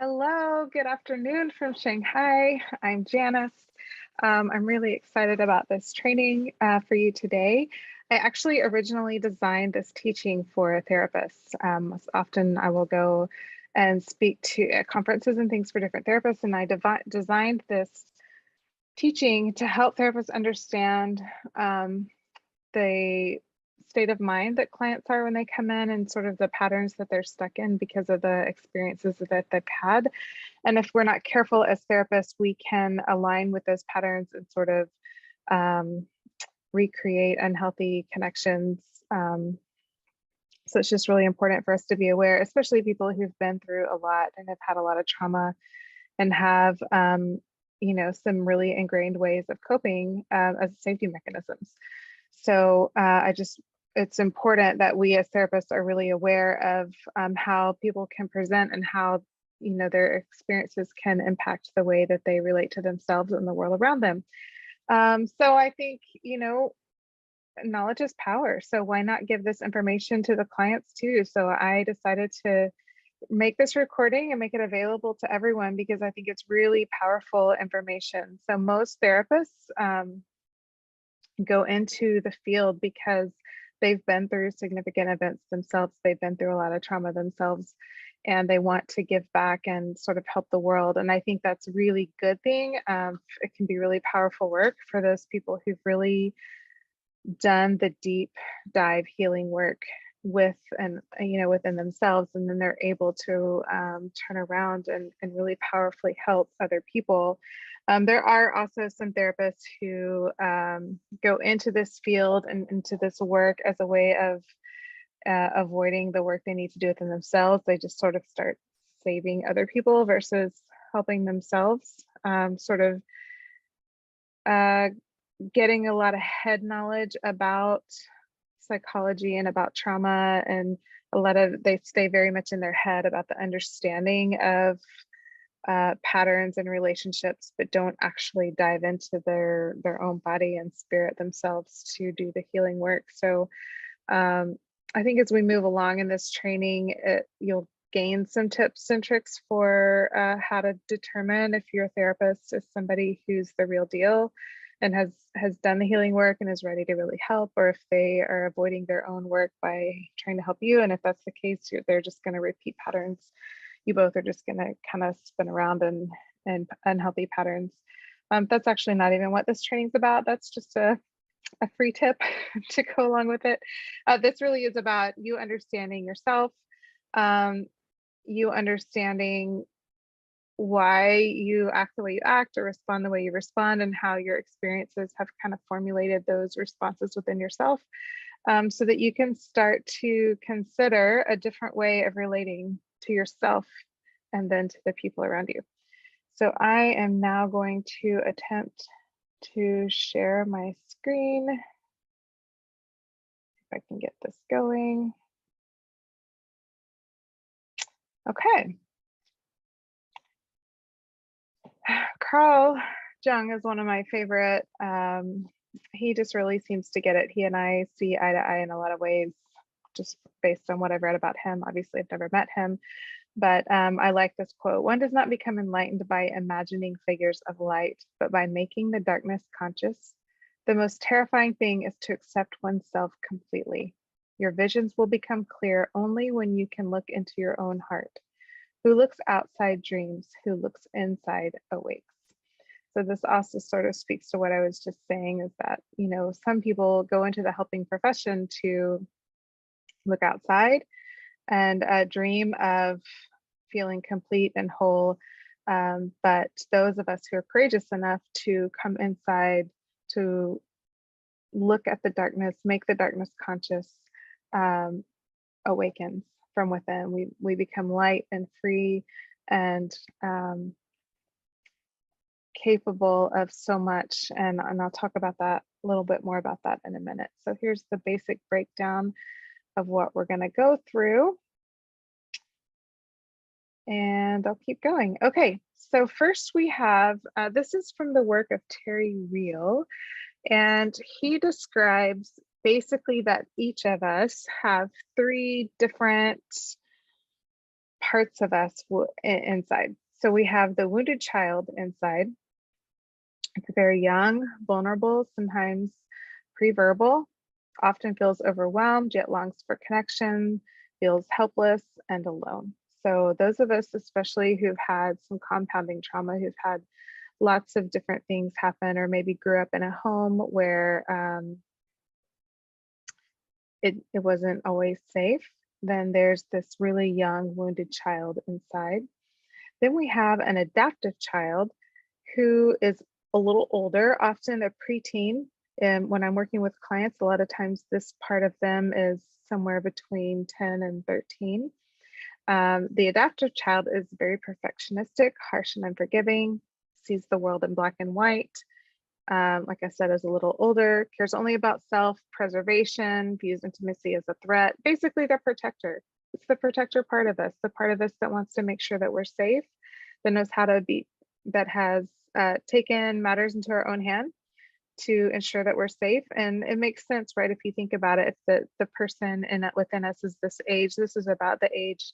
Hello, good afternoon from Shanghai. I'm Janice. I'm really excited about this training for you today. I actually originally designed this teaching for therapists. Often I will go and speak to at conferences and things for different therapists, and I designed this teaching to help therapists understand the state of mind that clients are when they come in and sort of the patterns that they're stuck in because of the experiences that they've had. And if we're not careful as therapists, we can align with those patterns and sort of recreate unhealthy connections. So it's just really important for us to be aware, especially people who've been through a lot and have had a lot of trauma and have, some really ingrained ways of coping as safety mechanisms. So it's important that we as therapists are really aware of how people can present and how, their experiences can impact the way that they relate to themselves and the world around them. So I think, knowledge is power. So why not give this information to the clients too? So I decided to make this recording and make it available to everyone because I think it's really powerful information. So most therapists go into the field because they've been through significant events themselves. They've been through a lot of trauma themselves, and they want to give back and sort of help the world. And I think that's a really good thing. It can be really powerful work for those people who've really done the deep dive healing work within themselves, and then they're able to turn around and really powerfully help other people. There are also some therapists who go into this field and into this work as a way of avoiding the work they need to do within themselves. They just sort of start saving other people versus helping themselves, getting a lot of head knowledge about psychology and about trauma, and they stay very much in their head about the understanding of patterns and relationships, but don't actually dive into their own body and spirit themselves to do the healing work. So I think as we move along in this training, you'll gain some tips and tricks for how to determine if your therapist is somebody who's the real deal and has done the healing work and is ready to really help, or if they are avoiding their own work by trying to help you. And if that's the case, they're just going to repeat patterns. You both are just going to kind of spin around in unhealthy patterns. That's actually not even what this training's about. That's just a free tip to go along with it. This really is about you understanding yourself, you understanding why you act the way you act or respond the way you respond, and how your experiences have kind of formulated those responses within yourself, so that you can start to consider a different way of relating to yourself and then to the people around you. So I am now going to attempt to share my screen. If I can get this going. Okay. Carl Jung is one of my favorite. He just really seems to get it. He and I see eye to eye in a lot of ways, just based on what I've read about him. Obviously, I've never met him, but I like this quote. One does not become enlightened by imagining figures of light, but by making the darkness conscious. The most terrifying thing is to accept oneself completely. Your visions will become clear only when you can look into your own heart. Who looks outside dreams, who looks inside awakes. So this also sort of speaks to what I was just saying, is that, some people go into the helping profession to look outside and dream of feeling complete and whole. But those of us who are courageous enough to come inside, to look at the darkness, make the darkness conscious, awakens from within. We become light and free and capable of so much. And I'll talk about that a little bit more about that in a minute. So here's the basic breakdown of what we're going to go through. And I'll keep going. Okay, so first we have, this is from the work of Terry Real, and he describes basically that each of us have three different parts of us inside. So we have the wounded child inside. It's very young, vulnerable, sometimes pre-verbal, often feels overwhelmed, yet longs for connection, feels helpless and alone. So those of us, especially who've had some compounding trauma, who've had lots of different things happen, or maybe grew up in a home where it wasn't always safe, then there's this really young wounded child inside. Then we have an adaptive child who is a little older, often a preteen. And when I'm working with clients, a lot of times this part of them is somewhere between 10 and 13. The adaptive child is very perfectionistic, harsh and unforgiving, sees the world in black and white. Like I said, is a little older, cares only about self-preservation, views intimacy as a threat. Basically, they're protector. It's the protector part of us, the part of us that wants to make sure that we're safe, that knows how to be, that has taken matters into our own hand to ensure that we're safe. And it makes sense, right? If you think about it, if the person within us is this age, this is about the age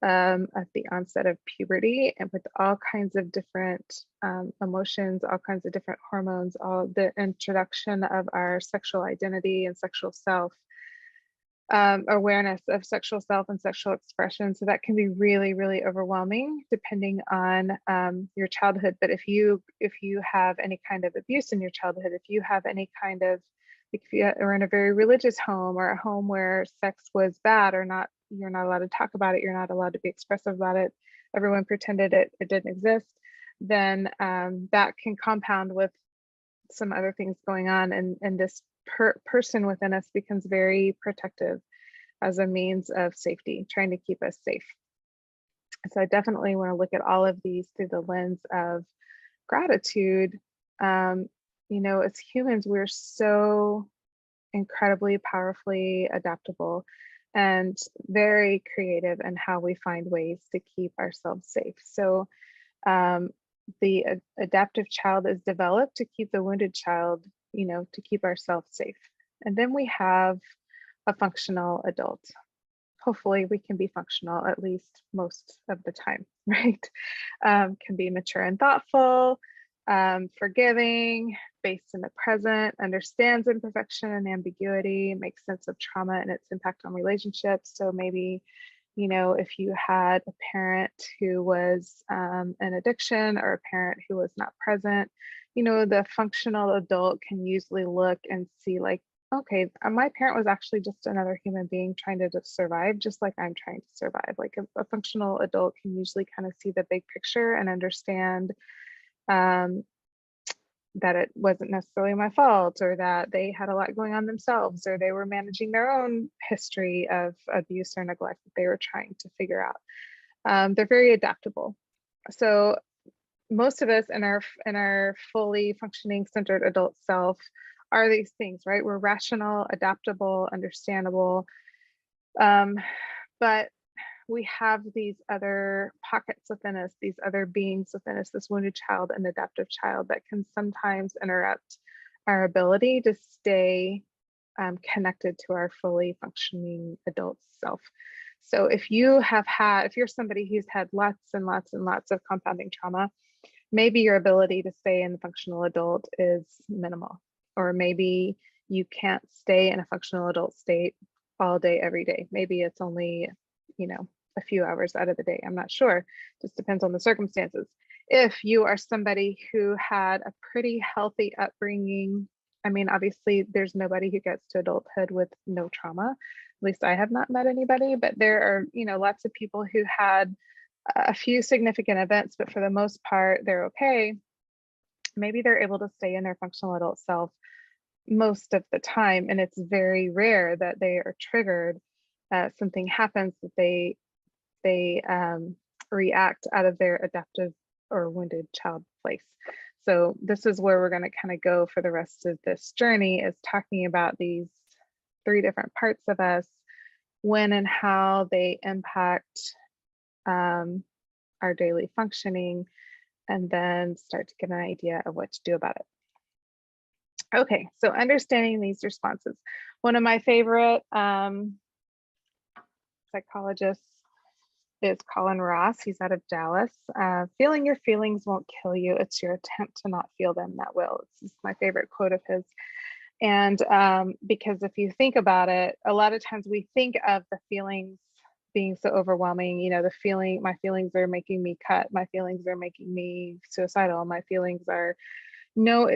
at the onset of puberty, and with all kinds of different emotions, all kinds of different hormones, all the introduction of our sexual identity and sexual self, awareness of sexual self and sexual expression. So that can be really, really overwhelming depending on your childhood. But if you have any kind of abuse in your childhood, if you have any kind of, if you are in a very religious home, or a home where sex was bad or not, you're not allowed to talk about it, you're not allowed to be expressive about it, everyone pretended it didn't exist, then that can compound with some other things going on, and this person within us becomes very protective as a means of safety, trying to keep us safe. So I definitely want to look at all of these through the lens of gratitude. You know, as humans, we're so incredibly powerfully adaptable and very creative in how we find ways to keep ourselves safe. So the adaptive child is developed to keep the wounded child, you know, to keep ourselves safe. And then we have a functional adult. Hopefully we can be functional at least most of the time, right? Can be mature and thoughtful, forgiving, based in the present, understands imperfection and ambiguity, makes sense of trauma and its impact on relationships. So maybe, you know, if you had a parent who was an addiction, or a parent who was not present, you know, the functional adult can usually look and see like, okay, my parent was actually just another human being trying to just survive, just like I'm trying to survive. Like a functional adult can usually kind of see the big picture and understand that it wasn't necessarily my fault, or that they had a lot going on themselves, or they were managing their own history of abuse or neglect that they were trying to figure out. They're very adaptable. So most of us in our fully functioning centered adult self are these things, right? We're rational, adaptable, understandable, but we have these other pockets within us, these other beings within us, this wounded child and adaptive child, that can sometimes interrupt our ability to stay connected to our fully functioning adult self. So if you're somebody who's had lots and lots and lots of compounding trauma, maybe your ability to stay in the functional adult is minimal, or maybe you can't stay in a functional adult state all day, every day. Maybe it's only, you know, a few hours out of the day. I'm not sure. Just depends on the circumstances. If you are somebody who had a pretty healthy upbringing, I mean, obviously there's nobody who gets to adulthood with no trauma. At least I have not met anybody, but there are, you know, lots of people who had a few significant events, but for the most part, they're okay. Maybe they're able to stay in their functional adult self most of the time. And it's very rare that they are triggered. Something happens that they react out of their adaptive or wounded child place. So this is where we're going to kind of go for the rest of this journey, is talking about these 3 different parts of us, when and how they impact our daily functioning, and then start to get an idea of what to do about it. Okay, so understanding these responses. One of my favorite psychologists, is Colin Ross. He's out of Dallas. Feeling your feelings won't kill you. It's your attempt to not feel them that will. It's my favorite quote of his. And because if you think about it, a lot of times we think of the feelings being so overwhelming, you know, the feeling, my feelings are making me cut, my feelings are making me suicidal, my feelings are, no,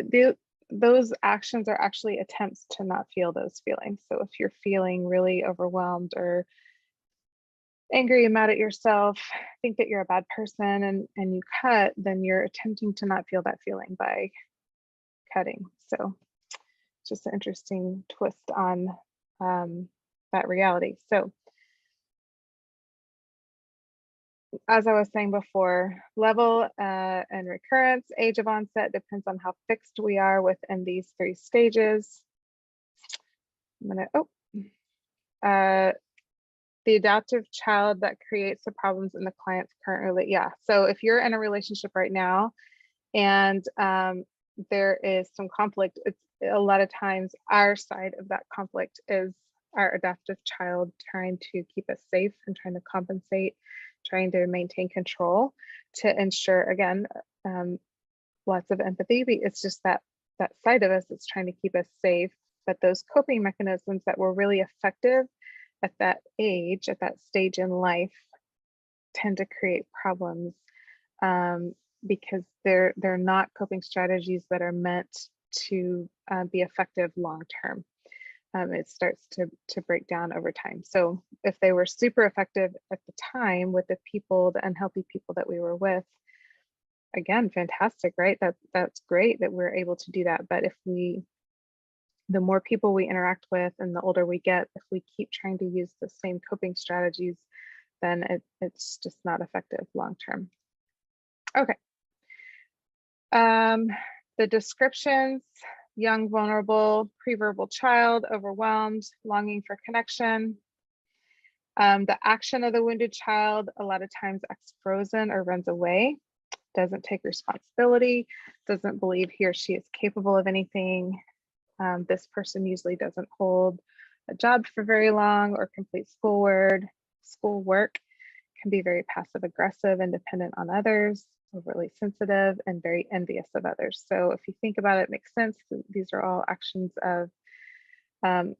those actions are actually attempts to not feel those feelings. So if you're feeling really overwhelmed or angry and mad at yourself, think that you're a bad person and you cut, then you're attempting to not feel that feeling by cutting. So just an interesting twist on that reality. So as I was saying before, level and recurrence, age of onset depends on how fixed we are within these 3 stages. I'm gonna, the adaptive child that creates the problems in the client's current relationship. Yeah, so if you're in a relationship right now and there is some conflict, it's a lot of times our side of that conflict is our adaptive child trying to keep us safe and trying to compensate, trying to maintain control to ensure, again, lots of empathy. It's just that side of us that's trying to keep us safe. But those coping mechanisms that were really effective at that age, at that stage in life, tend to create problems because they're not coping strategies that are meant to be effective long term. It starts to break down over time. So if they were super effective at the time with the people, the unhealthy people that we were with, again, fantastic, right? That's great that we're able to do that. But if the more people we interact with and the older we get, if we keep trying to use the same coping strategies, then it's just not effective long term. Okay. The descriptions: young, vulnerable, pre-verbal child, overwhelmed, longing for connection. The action of the wounded child, a lot of times acts frozen or runs away, doesn't take responsibility, doesn't believe he or she is capable of anything. This person usually doesn't hold a job for very long or complete schoolwork, can be very passive aggressive and dependent on others, overly sensitive, and very envious of others. So if you think about it, it makes sense. These are all actions of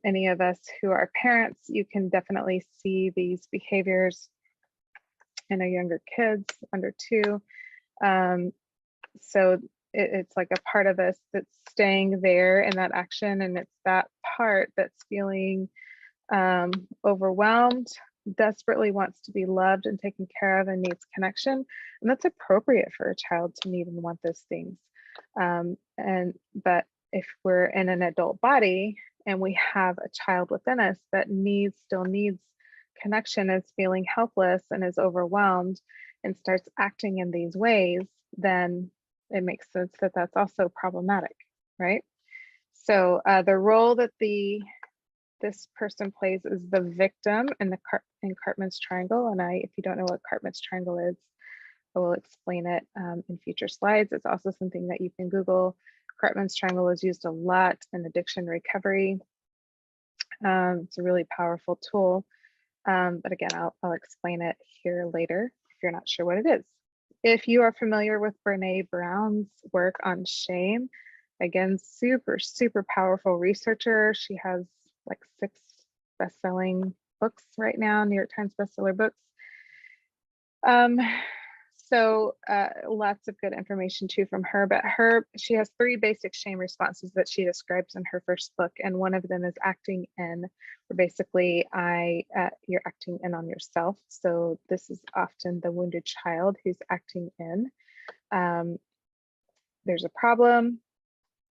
any of us who are parents. You can definitely see these behaviors in our younger kids under 2. So it's like a part of us that's staying there in that action, and it's that part that's feeling overwhelmed, desperately wants to be loved and taken care of, and needs connection. And that's appropriate for a child to need and want those things. But if we're in an adult body and we have a child within us that still needs connection, is feeling helpless and is overwhelmed and starts acting in these ways, then it makes sense that that's also problematic, right? So the role that this person plays is the victim in Cartman's triangle. And if you don't know what Cartman's triangle is, I will explain it in future slides. It's also something that you can Google. Cartman's triangle is used a lot in addiction recovery. It's a really powerful tool. But again, I'll explain it here later if you're not sure what it is. If you are familiar with Brene Brown's work on shame, again, super, super powerful researcher. She has like 6 best-selling books right now, New York Times bestseller books. So lots of good information too from her, but she has 3 basic shame responses that she describes in her first book. And one of them is acting in, where basically you're acting in on yourself. So this is often the wounded child who's acting in. There's a problem,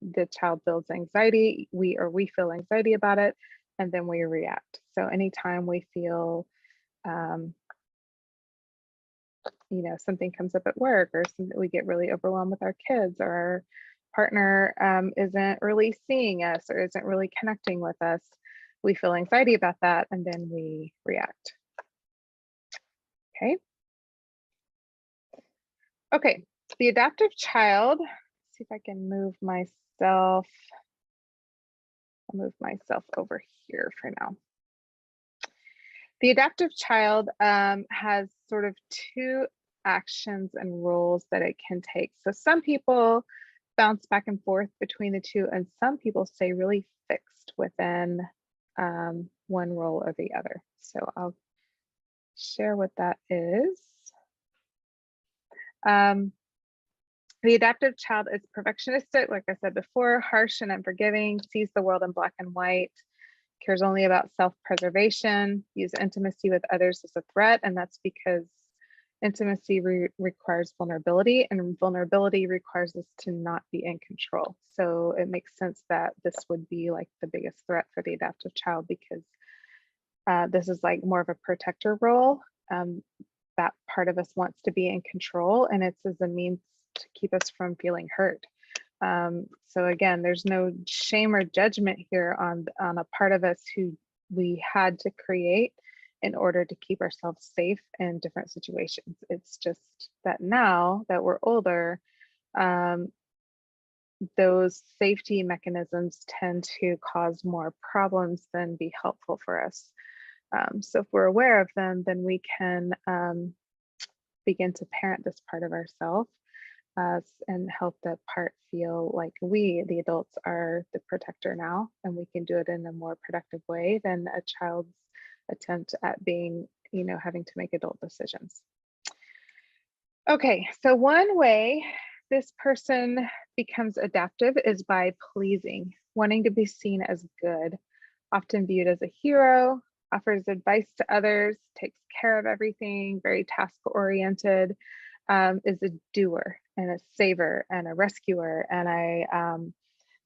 the child builds anxiety, we feel anxiety about it, and then we react. So anytime we feel something comes up at work, or something, we get really overwhelmed with our kids, or our partner isn't really seeing us or isn't really connecting with us, we feel anxiety about that, and then we react. Okay, the adaptive child. Let's see if I can move myself. I'll move myself over here for now. The adaptive child has sort of two actions and roles that it can take. So some people bounce back and forth between the two, and some people stay really fixed within one role or the other. So I'll share what that is. The adaptive child is perfectionistic, like I said before, harsh and unforgiving, sees the world in black and white, cares only about self-preservation, views intimacy with others as a threat, and that's because intimacy requires vulnerability, and vulnerability requires us to not be in control. So it makes sense that this would be like the biggest threat for the adaptive child, because this is like more of a protector role. That part of us wants to be in control, and it's as a means to keep us from feeling hurt. So again, there's no shame or judgment here on a part of us who we had to create in order to keep ourselves safe in different situations. It's just that now that we're older, those safety mechanisms tend to cause more problems than be helpful for us. So if we're aware of them, then we can begin to parent this part of ourselves and help that part feel like we, the adults, are the protector now, and we can do it in a more productive way than a child's attempt at being, having to make adult decisions. Okay, so one way this person becomes adaptive is by pleasing, wanting to be seen as good, often viewed as a hero, offers advice to others, takes care of everything, very task-oriented, is a doer and a saver and a rescuer. And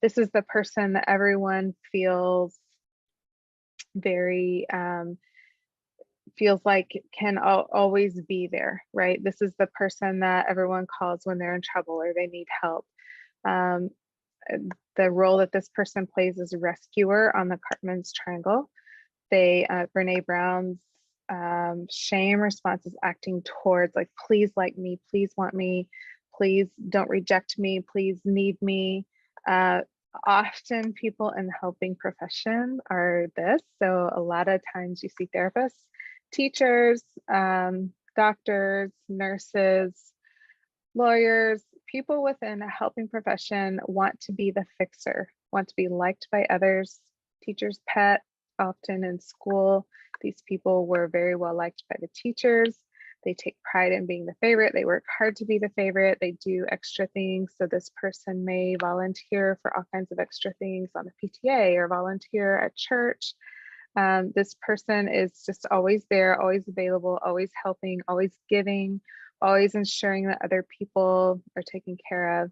this is the person that everyone feels very, feels like can always be there, right? This is the person that everyone calls when they're in trouble or they need help. The role that this person plays is a rescuer on the Cartman's triangle. Brene Brown's shame response is acting towards like, please like me, please want me, please don't reject me, please need me. Often people in the helping profession are this. So a lot of times you see therapists, teachers, doctors, nurses, lawyers, people within a helping profession want to be the fixer, want to be liked by others, teacher's pet. Often in school, these people were very well liked by the teachers. They take pride in being the favorite. They work hard to be the favorite. They do extra things. So this person may volunteer for all kinds of extra things on the PTA or volunteer at church. This person is just always there, always available, always helping, always giving, always ensuring that other people are taken care of.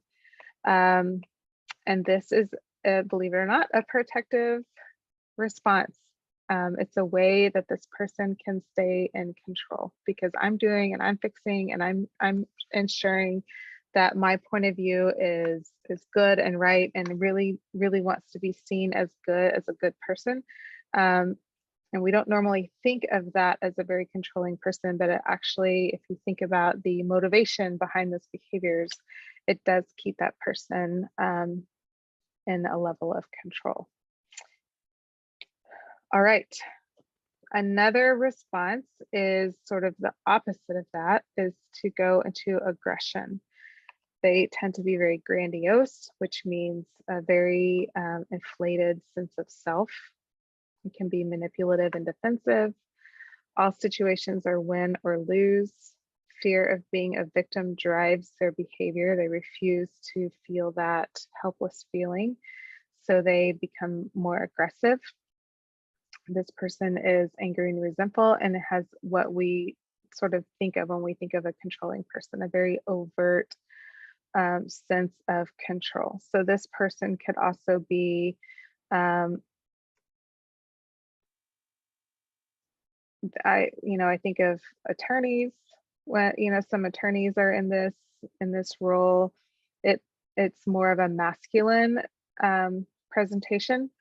And this is, believe it or not, a protective response. It's a way that this person can stay in control, because I'm doing and I'm fixing and I'm ensuring that my point of view is good and right, and really wants to be seen as a good person. And we don't normally think of that as a very controlling person, but it actually, if you think about the motivation behind those behaviors, it does keep that person in a level of control. All right. Another response is sort of the opposite of that, is to go into aggression. They tend to be very grandiose, which means a very inflated sense of self. It can be manipulative and defensive. All situations are win or lose. Fear of being a victim drives their behavior. They refuse to feel that helpless feeling, so they become more aggressive. This person is angry and resentful, and it has what we sort of think of when we think of a controlling person, a very overt sense of control. So this person could also be, I think of attorneys. When some attorneys are in this role, it's more of a masculine presentation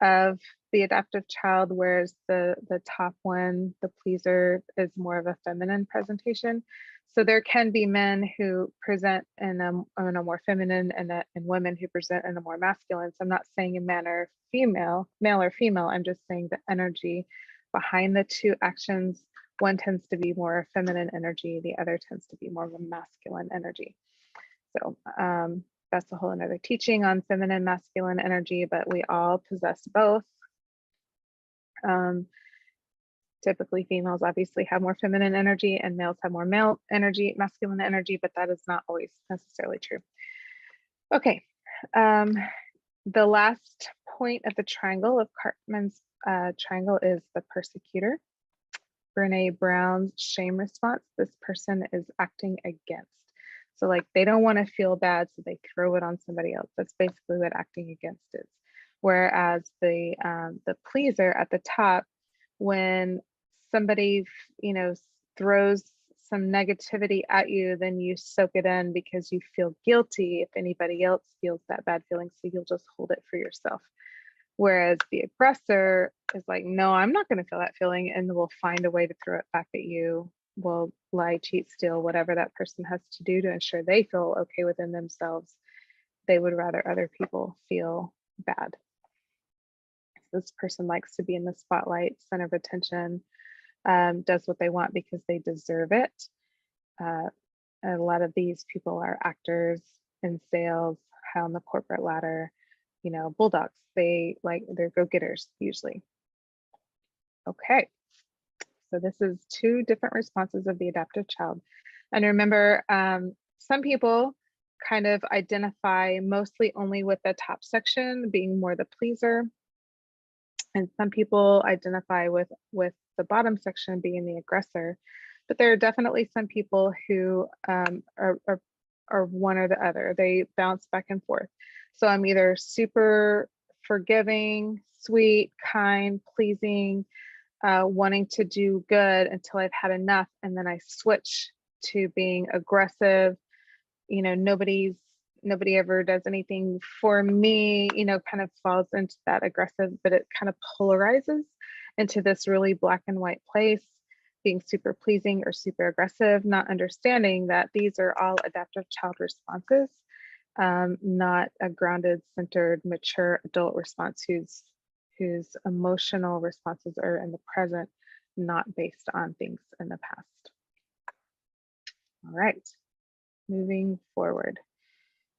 of the adaptive child, whereas the top one, the pleaser, is more of a feminine presentation. So there can be men who present in a more feminine, and women who present in a more masculine. So I'm not saying a man or female, male or female. I'm just saying the energy behind the two actions, one tends to be more feminine energy, the other tends to be more of a masculine energy. So that's a whole another teaching on feminine, masculine energy, but we all possess both. Typically females obviously have more feminine energy and males have more male energy, masculine energy, but that is not always necessarily true. Okay, the last point of the triangle, of Cartman's triangle, is the persecutor. Brene Brown's shame response, this person is acting against. So like they don't want to feel bad, so they throw it on somebody else. That's basically what acting against is. Whereas the pleaser at the top, when somebody, you know, throws some negativity at you, then you soak it in because you feel guilty if anybody else feels that bad feeling, so you'll just hold it for yourself. Whereas the aggressor is like, no, I'm not going to feel that feeling, and we'll find a way to throw it back at you. We'll lie, cheat, steal, whatever that person has to do to ensure they feel okay within themselves. They would rather other people feel bad. This person likes to be in the spotlight, center of attention, does what they want because they deserve it. A lot of these people are actors in sales, high on the corporate ladder, you know, bulldogs. They're go-getters usually. Okay, so this is two different responses of the adaptive child. And remember, some people kind of identify mostly only with the top section, being more the pleaser. And some people identify with the bottom section being the aggressor. But there are definitely some people who are one or the other. They bounce back and forth. So I'm either super forgiving, sweet, kind, pleasing, wanting to do good until I've had enough, and then I switch to being aggressive. You know, nobody ever does anything for me, you know, kind of falls into that aggressive, but it kind of polarizes into this really black and white place, being super pleasing or super aggressive, not understanding that these are all adaptive child responses, not a grounded, centered, mature adult response whose emotional responses are in the present, not based on things in the past. All right, moving forward.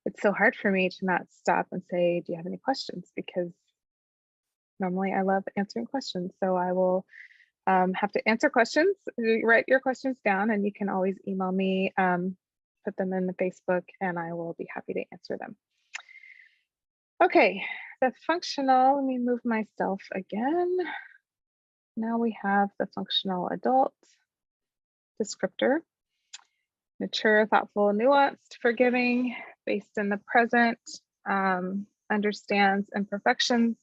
It's so hard for me to not stop and say, do you have any questions? Because normally I love answering questions. So I will have to answer questions. Write your questions down, and you can always email me, put them in the Facebook, and I will be happy to answer them. Okay, the functional, let me move myself again. Now we have the functional adult descriptor. Mature, thoughtful, nuanced, forgiving, based in the present, understands imperfections,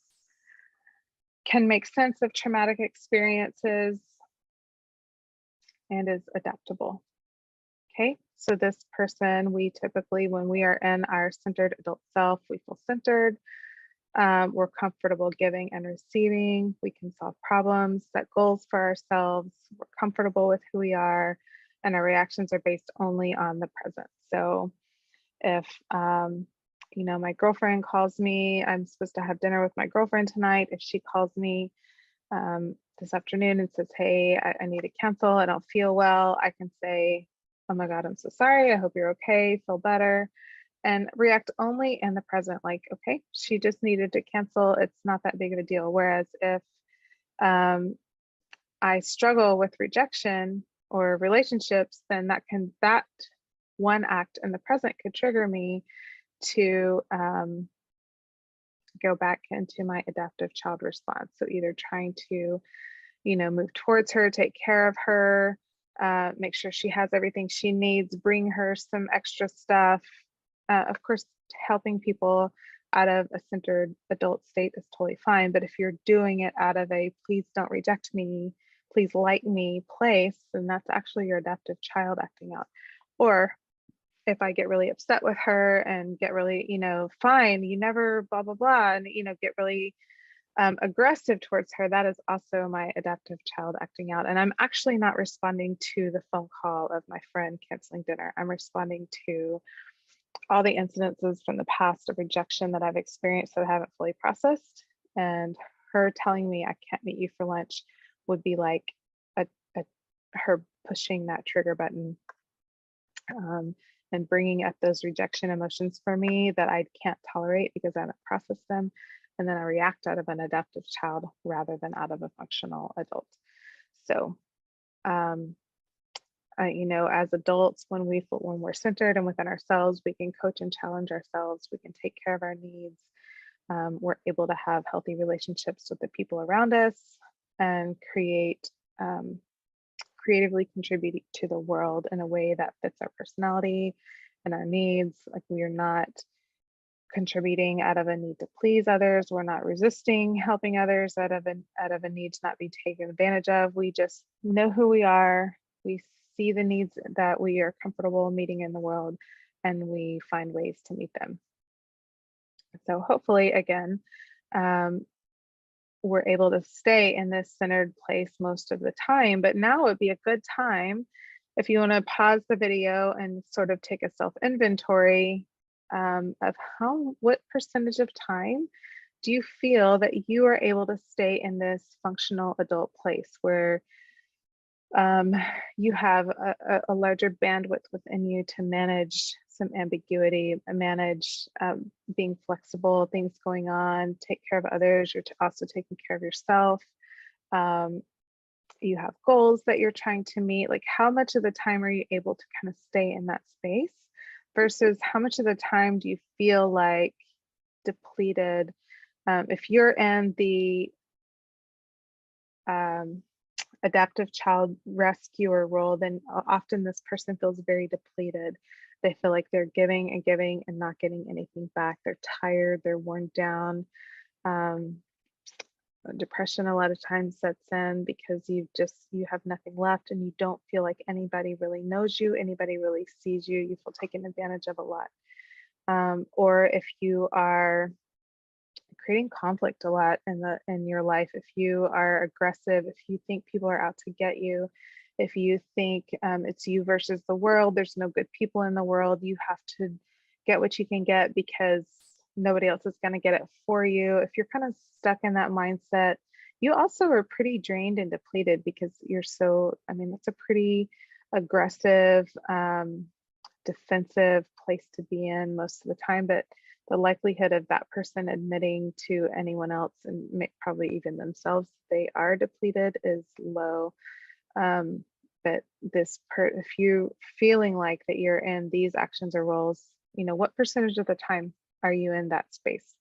can make sense of traumatic experiences, and is adaptable. Okay, so this person, we typically, when we are in our centered adult self, we feel centered. We're comfortable giving and receiving. We can solve problems, set goals for ourselves. We're comfortable with who we are, and our reactions are based only on the present. So if, you know, my girlfriend calls me, I'm supposed to have dinner with my girlfriend tonight. If she calls me this afternoon and says, hey, I need to cancel, I don't feel well, I can say, oh my God, I'm so sorry. I hope you're okay, feel better. And react only in the present, like, okay, she just needed to cancel. It's not that big of a deal. Whereas if I struggle with rejection or relationships, then that one act in the present could trigger me to go back into my adaptive child response. So either trying to, you know, move towards her, take care of her, make sure she has everything she needs, bring her some extra stuff. Of course, helping people out of a centered adult state is totally fine. But if you're doing it out of a please don't reject me, please like me place, then that's actually your adaptive child acting out. Or if I get really upset with her and get really, you know, fine, you never blah, blah, blah, and, you know, get really aggressive towards her, that is also my adaptive child acting out. And I'm actually not responding to the phone call of my friend canceling dinner. I'm responding to all the incidences from the past of rejection that I've experienced that I haven't fully processed, and her telling me I can't meet you for lunch would be like a her pushing that trigger button, and bringing up those rejection emotions for me that I can't tolerate because I haven't processed them. And then I react out of an adaptive child rather than out of a functional adult. So, as adults, when we're centered and within ourselves, we can coach and challenge ourselves. We can take care of our needs. We're able to have healthy relationships with the people around us and creatively contribute to the world in a way that fits our personality and our needs. Like, we are not contributing out of a need to please others. We're not resisting helping others out of a need to not be taken advantage of. We just know who we are. We see the needs that we are comfortable meeting in the world, and we find ways to meet them. So hopefully, again, we're able to stay in this centered place most of the time. But now would be a good time if you want to pause the video and sort of take a self-inventory of what percentage of time do you feel that you are able to stay in this functional adult place where you have a larger bandwidth within you to manage some ambiguity, manage being flexible, things going on, take care of others. You're also taking care of yourself. You have goals that you're trying to meet. Like, how much of the time are you able to kind of stay in that space versus how much of the time do you feel like depleted? If you're in the adaptive child rescuer role, then often this person feels very depleted. They feel like they're giving and giving and not getting anything back. They're tired, they're worn down. Depression a lot of times sets in because you have nothing left and you don't feel like anybody really knows you, anybody really sees you. You feel taken advantage of a lot. Or if you are creating conflict a lot in your life, if you are aggressive, if you think people are out to get you, if you think it's you versus the world, there's no good people in the world, you have to get what you can get because nobody else is going to get it for you. If you're kind of stuck in that mindset, you also are pretty drained and depleted because it's a pretty aggressive, defensive place to be in most of the time. But the likelihood of that person admitting to anyone else and probably even themselves they are depleted is low. But if you feeling like that you're in these actions or roles, what percentage of the time are you in that space?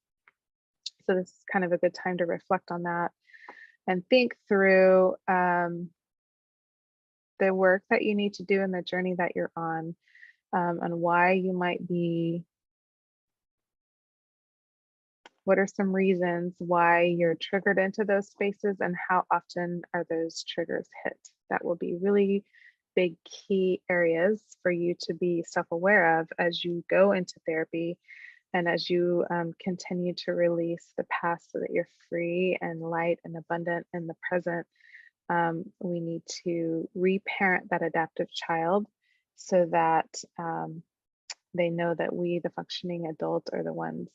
So this is kind of a good time to reflect on that and think through the work that you need to do in the journey that you're on, and why you might be. What are some reasons why you're triggered into those spaces, and how often are those triggers hit? That will be really big key areas for you to be self-aware of as you go into therapy and as you continue to release the past so that you're free and light and abundant in the present. We need to reparent that adaptive child so that they know that we, the functioning adult, are the ones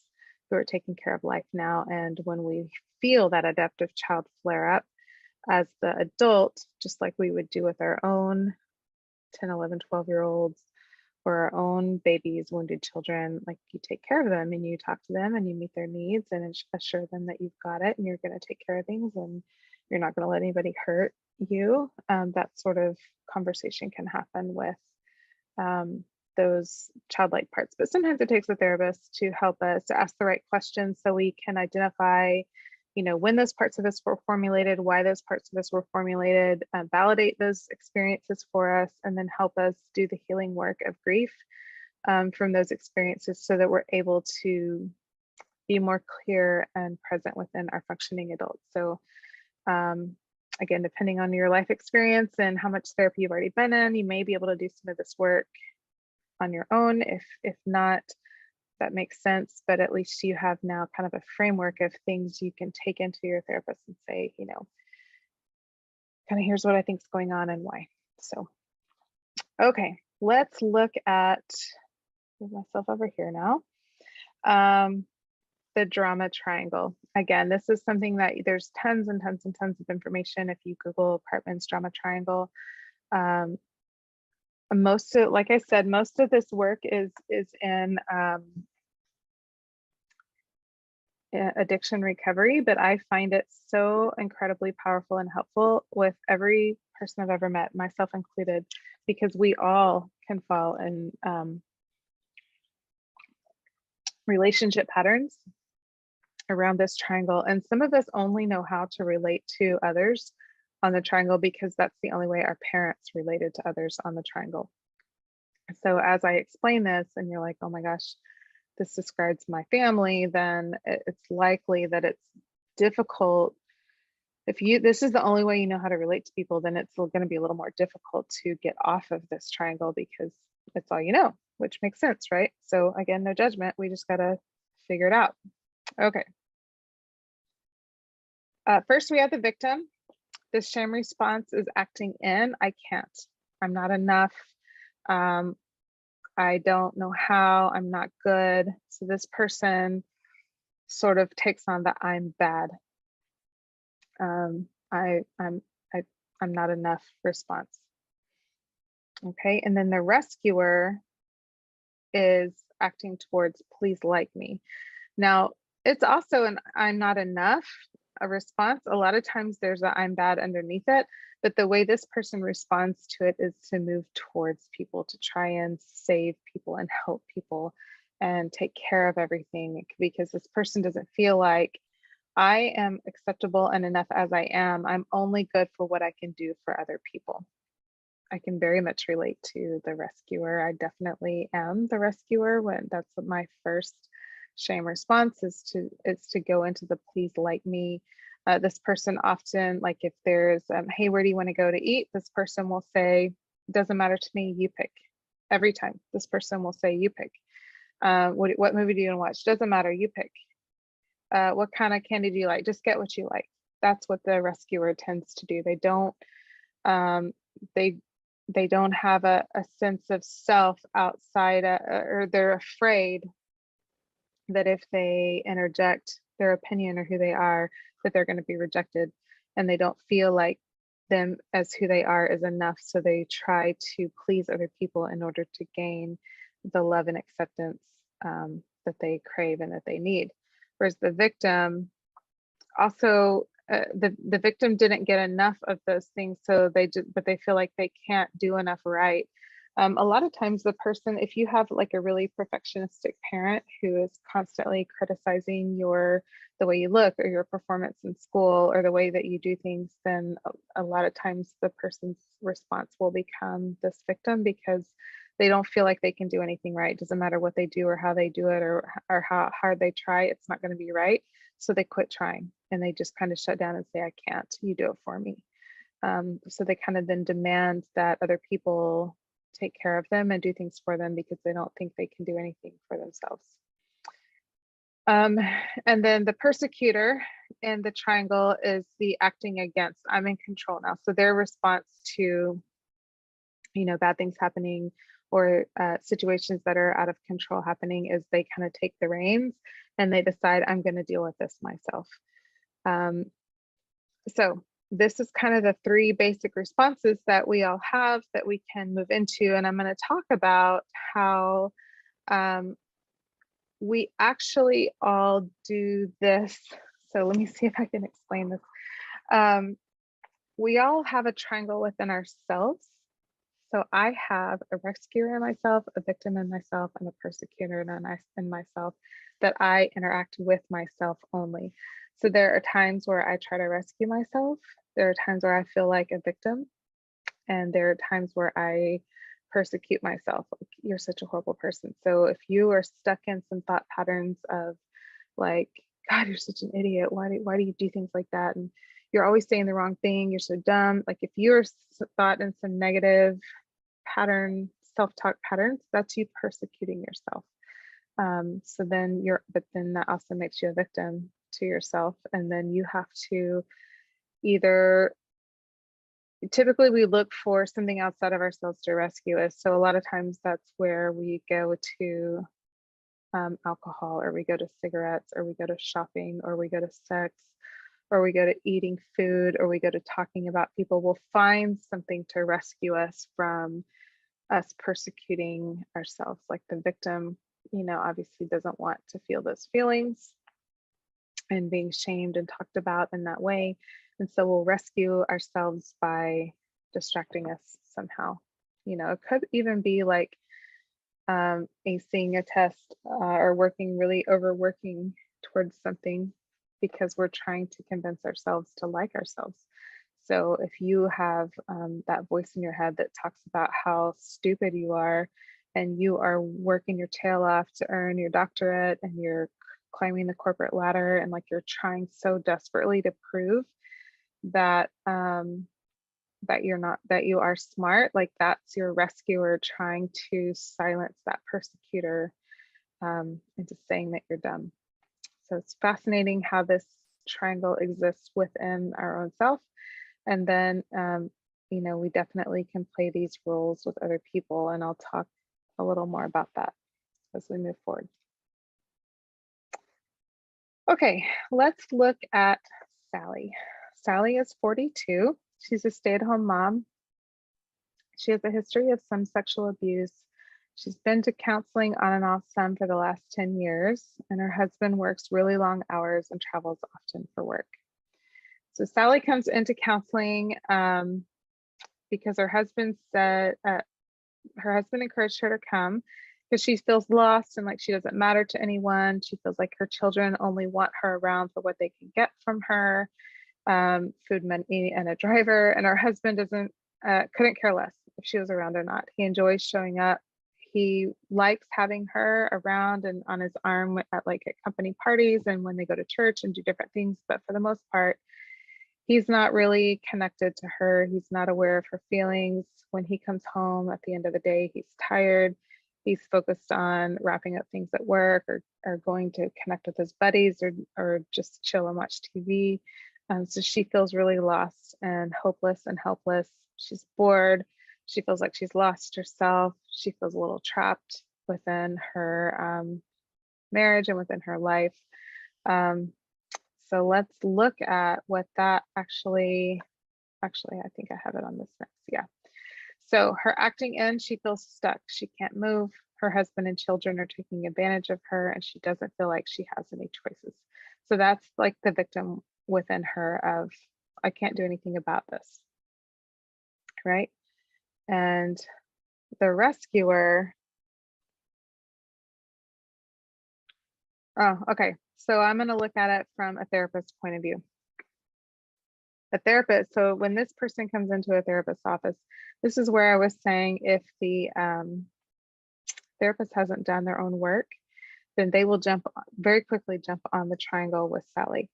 who are taking care of life now. And when we feel that adaptive child flare up as the adult, just like we would do with our own 10, 11, 12-year-olds or our own babies, wounded children, like, you take care of them and you talk to them and you meet their needs and assure them that you've got it and you're going to take care of things and you're not going to let anybody hurt you. That sort of conversation can happen with those childlike parts. But sometimes it takes a therapist to help us to ask the right questions so we can identify, when those parts of us were formulated, why those parts of us were formulated, validate those experiences for us, and then help us do the healing work of grief from those experiences so that we're able to be more clear and present within our functioning adults. So again, depending on your life experience and how much therapy you've already been in, you may be able to do some of this work on your own. If not, that makes sense, but at least you have now kind of a framework of things you can take into your therapist and say, kind of, here's what I think is going on and why. So, okay, let's look at, move myself over here now. the drama triangle. Again, this is something that there's tons and tons and tons of information if you Google Cartman's drama triangle. Most of, like I said, most of this work is in addiction recovery, but I find it so incredibly powerful and helpful with every person I've ever met, myself included, because we all can fall in relationship patterns around this triangle. And some of us only know how to relate to others on the triangle because that's the only way our parents related to others on the triangle. So as I explain this and you're like, oh my gosh, this describes my family, then it's likely that it's difficult. If this is the only way you know how to relate to people, then it's going to be a little more difficult to get off of this triangle because it's all you know, which makes sense, right? So again, no judgment. We just got to figure it out. Okay. First, we have the victim. This shame response is acting in. I can't. I'm not enough. I don't know how. I'm not good. So this person sort of takes on the I'm bad. I'm not enough response. Okay, and then the rescuer is acting towards please like me. Now, it's also an I'm not enough a response. A lot of times there's a I'm bad underneath it, but the way this person responds to it is to move towards people, to try and save people and help people and take care of everything, because this person doesn't feel like I am acceptable and enough as I am. I'm only good for what I can do for other people. I can very much relate to the rescuer. I definitely am the rescuer. When that's my first shame response is to go into the please like me. This person often, like if there's hey, where do you want to go to eat, this person will say, doesn't matter to me, you pick. Every time this person will say, you pick. What movie do you want to watch? Doesn't matter, you pick. What kind of candy do you like? Just get what you like. That's what the rescuer tends to do. They don't they don't have a sense of self outside, or they're afraid that if they interject their opinion or who they are, that they're going to be rejected, and they don't feel like them as who they are is enough. So they try to please other people in order to gain the love and acceptance that they crave and that they need. Whereas the victim also, the victim didn't get enough of those things, so but they feel like they can't do enough right. A lot of times the person, if you have like a really perfectionistic parent who is constantly criticizing the way you look or your performance in school or the way that you do things, then a lot of times the person's response will become this victim because they don't feel like they can do anything right. It doesn't matter what they do or how they do it or how hard they try, it's not going to be right. So they quit trying and they just kind of shut down and say, I can't, you do it for me. So they kind of then demand that other people take care of them and do things for them because they don't think they can do anything for themselves. And then the persecutor in the triangle is the acting against. I'm in control now. So their response to, bad things happening or situations that are out of control happening is they kind of take the reins and they decide, I'm going to deal with this myself. So this is kind of the three basic responses that we all have that we can move into. And I'm going to talk about how we actually all do this. So let me see if I can explain this. We all have a triangle within ourselves. So I have a rescuer in myself, a victim in myself, and a persecutor in myself that I interact with myself only. So there are times where I try to rescue myself. There are times where I feel like a victim. And there are times where I persecute myself. Like, you're such a horrible person. So if you are stuck in some thought patterns of like, God, you're such an idiot. Why do you do things like that? And you're always saying the wrong thing. You're so dumb. Like if you're thought in some negative pattern, self-talk patterns, that's you persecuting yourself. So then but then that also makes you a victim to yourself. And then you have to typically we look for something outside of ourselves to rescue us. So a lot of times that's where we go to alcohol, or we go to cigarettes, or we go to shopping, or we go to sex, or we go to eating food, or we go to talking about people. We'll find something to rescue us from us persecuting ourselves. Like the victim, obviously doesn't want to feel those feelings and being shamed and talked about in that way. And so we'll rescue ourselves by distracting us somehow. It could even be like acing a test, or overworking towards something because we're trying to convince ourselves to like ourselves. So if you have that voice in your head that talks about how stupid you are, and you are working your tail off to earn your doctorate, and you're climbing the corporate ladder, and like you're trying so desperately to prove that that you are smart, like that's your rescuer trying to silence that persecutor into saying that you're dumb. So it's fascinating how this triangle exists within our own self. And then, we definitely can play these roles with other people. And I'll talk a little more about that as we move forward. Okay, let's look at Sally. Sally is 42. She's a stay-at-home mom. She has a history of some sexual abuse. She's been to counseling on and off some for the last 10 years, and her husband works really long hours and travels often for work. So Sally comes into counseling because her husband encouraged her to come because she feels lost and like she doesn't matter to anyone. She feels like her children only want her around for what they can get from her, food, money, and a driver. And her husband couldn't care less if she was around or not. He enjoys showing up. He likes having her around and on his arm at company parties and when they go to church and do different things. But for the most part, he's not really connected to her. He's not aware of her feelings. When he comes home at the end of the day, he's tired. He's focused on wrapping up things at work, or going to connect with his buddies, or just chill and watch TV. So she feels really lost and hopeless and helpless. She's bored. She feels like she's lost herself. She feels a little trapped within her marriage and within her life. So let's look at what that I think I have it on this next. Yeah. So her acting in, she feels stuck. She can't move. Her husband and children are taking advantage of her, and she doesn't feel like she has any choices. So that's like the victim within her of, I can't do anything about this. Right. And the rescuer. Oh, okay. So I'm going to look at it from a therapist's point of view. A therapist. So when this person comes into a therapist's office, this is where I was saying if the therapist hasn't done their own work, then they will very quickly jump on the triangle with Sally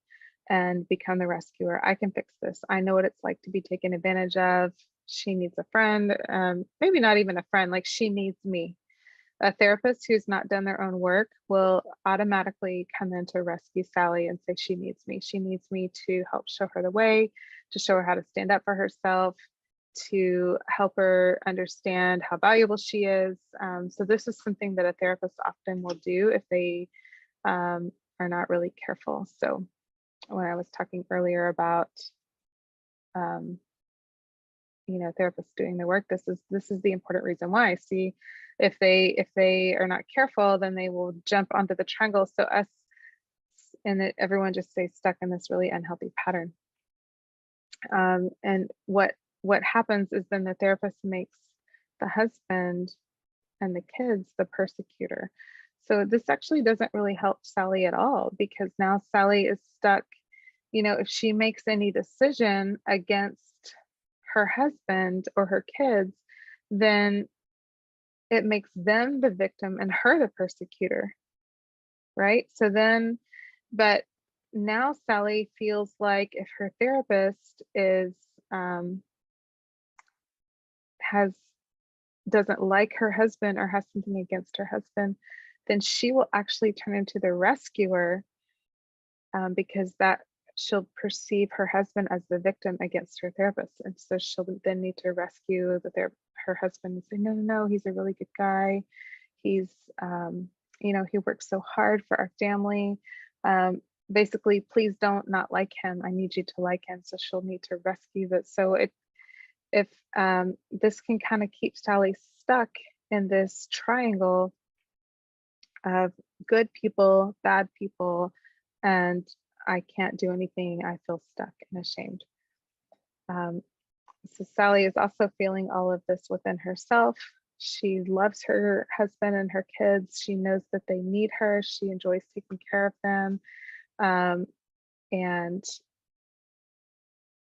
and become the rescuer. I can fix this. I know what it's like to be taken advantage of. She needs a friend, maybe not even a friend, like she needs me. A therapist who's not done their own work will automatically come in to rescue Sally and say, she needs me. She needs me to help show her the way, to show her how to stand up for herself, to help her understand how valuable she is. So this is something that a therapist often will do if they are not really careful. So when I was talking earlier about therapists doing the work, this is the important reason why. See, if they are not careful, then they will jump onto the triangle. So everyone just stays stuck in this really unhealthy pattern. And what happens is then the therapist makes the husband and the kids the persecutor. So this actually doesn't really help Sally at all, because now Sally is stuck. If she makes any decision against her husband or her kids, then it makes them the victim and her the persecutor, right? So then, but now Sally feels like if her therapist doesn't like her husband or has something against her husband, then she will actually turn into the rescuer, because that she'll perceive her husband as the victim against her therapist. And so she'll then need to rescue her husband and say, no, he's a really good guy. He's He works so hard for our family. Um, Basically, please don't not like him. I need you to like him. So she'll need to rescue that. So if this can kind of keep Sally stuck in this triangle of good people, bad people, and I can't do anything. I feel stuck and ashamed. Um, so Sally is also feeling all of this within herself. She loves her husband and her kids. She knows that they need her. She enjoys taking care of them. Um, and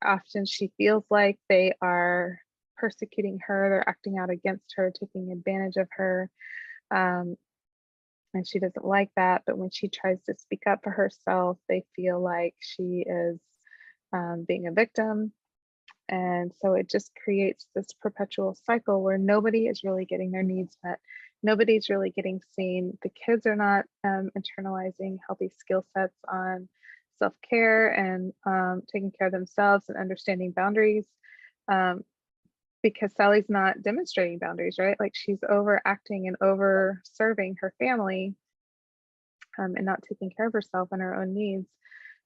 often she feels like they are persecuting her, they're acting out against her, taking advantage of her. Um, and she doesn't like that. But when she tries to speak up for herself, they feel like she is being a victim. And so it just creates this perpetual cycle where nobody is really getting their needs met. Nobody's really getting seen. The kids are not internalizing healthy skill sets on self care and taking care of themselves and understanding boundaries, um, because Sally's not demonstrating boundaries, right? Like she's overacting and over serving her family, and not taking care of herself and her own needs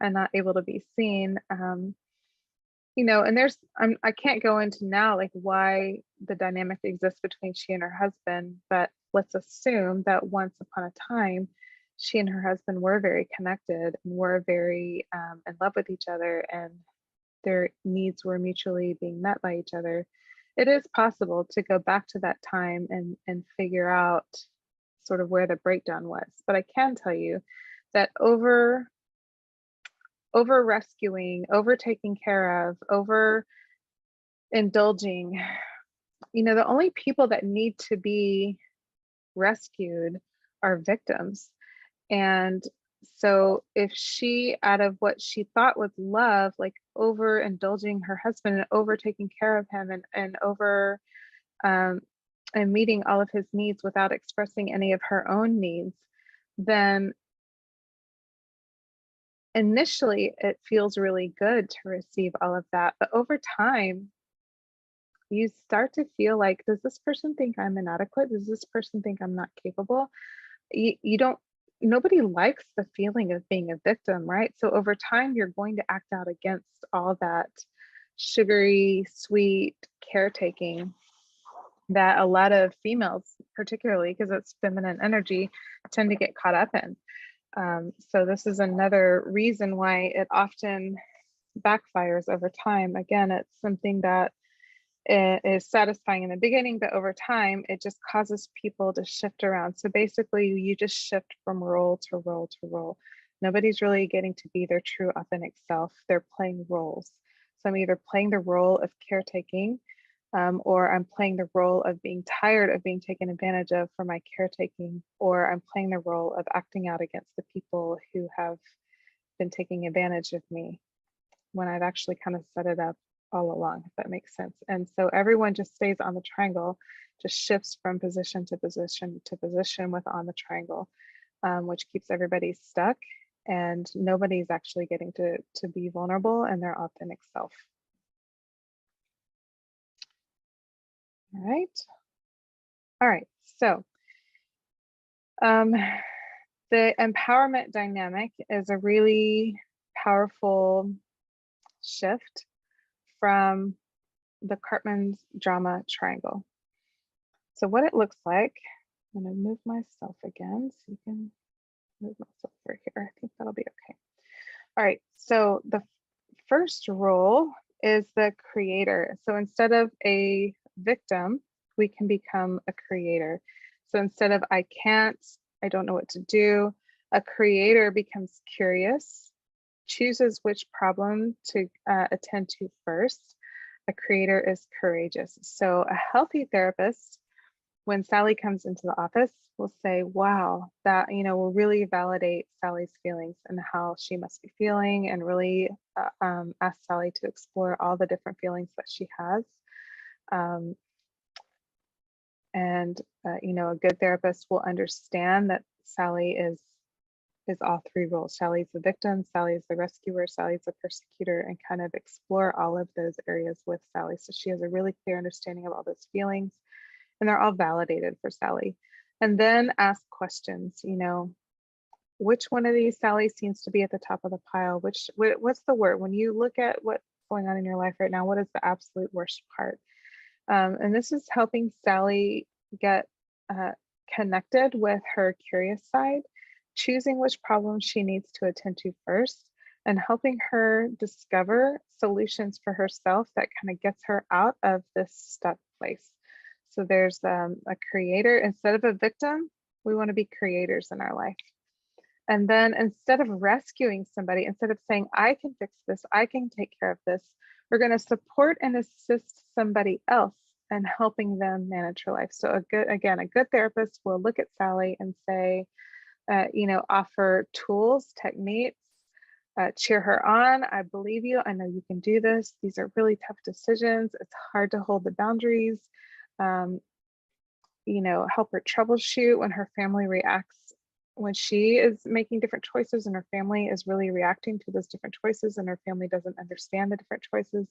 and not able to be seen. And I can't go into now like why the dynamic exists between she and her husband, but let's assume that once upon a time, she and her husband were very connected and were very in love with each other, and their needs were mutually being met by each other. It is possible to go back to that time and figure out sort of where the breakdown was. But I can tell you that over rescuing, over taking care of, over indulging, the only people that need to be rescued are victims. And so if she, out of what she thought was love, like over indulging her husband and over taking care of him and over um, and meeting all of his needs without expressing any of her own needs, then initially it feels really good to receive all of that. But over time, you start to feel like, does this person think I'm inadequate? Does this person think I'm not capable? You don't, nobody likes the feeling of being a victim, right? So over time, you're going to act out against all that sugary, sweet caretaking that a lot of females, particularly because it's feminine energy, tend to get caught up in. So this is another reason why it often backfires over time. Again, it's something that is satisfying in the beginning, but over time, it just causes people to shift around. So basically, you just shift from role to role to role. Nobody's really getting to be their true, authentic self. They're playing roles. So I'm either playing the role of caretaking, or I'm playing the role of being tired of being taken advantage of for my caretaking, or I'm playing the role of acting out against the people who have been taking advantage of me when I've actually kind of set it up all along, if that makes sense. And so everyone just stays on the triangle, just shifts from position to position to position with on the triangle, which keeps everybody stuck, and nobody's actually getting to be vulnerable and their authentic self. All right. So the empowerment dynamic is a really powerful shift from the Cartman's drama triangle. So what it looks like, I'm going to move myself again so you can move myself over here. I think that'll be okay. All right, so the first role is the creator. So instead of a victim, we can become a creator. So instead of I can't, I don't know what to do, a creator becomes curious, chooses which problem to attend to first. A creator is courageous. So a healthy therapist, when Sally comes into the office, will say, wow, that, will really validate Sally's feelings and how she must be feeling, and really ask Sally to explore all the different feelings that she has. A good therapist will understand that Sally is all three roles. Sally's the victim, Sally's the rescuer, Sally's the persecutor, and kind of explore all of those areas with Sally. So she has a really clear understanding of all those feelings, and they're all validated for Sally. And then ask questions, which one of these, Sally, seems to be at the top of the pile? What's the word? When you look at what's going on in your life right now, what is the absolute worst part? And this is helping Sally get connected with her curious side, choosing which problems she needs to attend to first, and helping her discover solutions for herself that kind of gets her out of this stuck place. So there's a creator instead of a victim. We want to be creators in our life. And then instead of rescuing somebody, instead of saying, I can fix this, I can take care of this, we're going to support and assist somebody else and helping them manage her life. So a good therapist will look at Sally and say, offer tools, techniques, cheer her on. I believe you. I know you can do this. These are really tough decisions. It's hard to hold the boundaries. Help her troubleshoot when her family reacts, when she is making different choices and her family is really reacting to those different choices and her family doesn't understand the different choices.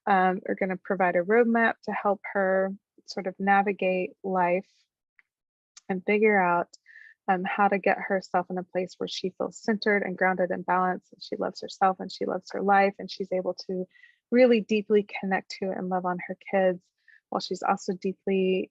We're going to provide a roadmap to help her sort of navigate life and figure out how to get herself in a place where she feels centered and grounded and balanced, and she loves herself and she loves her life, and she's able to really deeply connect to and love on her kids, while she's also deeply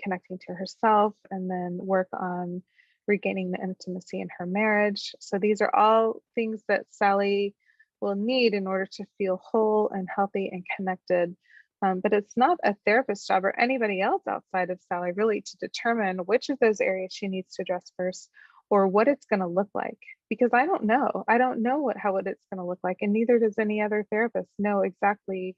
connecting to herself, and then work on regaining the intimacy in her marriage. So these are all things that Sally will need in order to feel whole and healthy and connected. But it's not a therapist's job or anybody else outside of Sally really to determine which of those areas she needs to address first or what it's going to look like, because I don't know. I don't know how it's going to look like, and neither does any other therapist know exactly,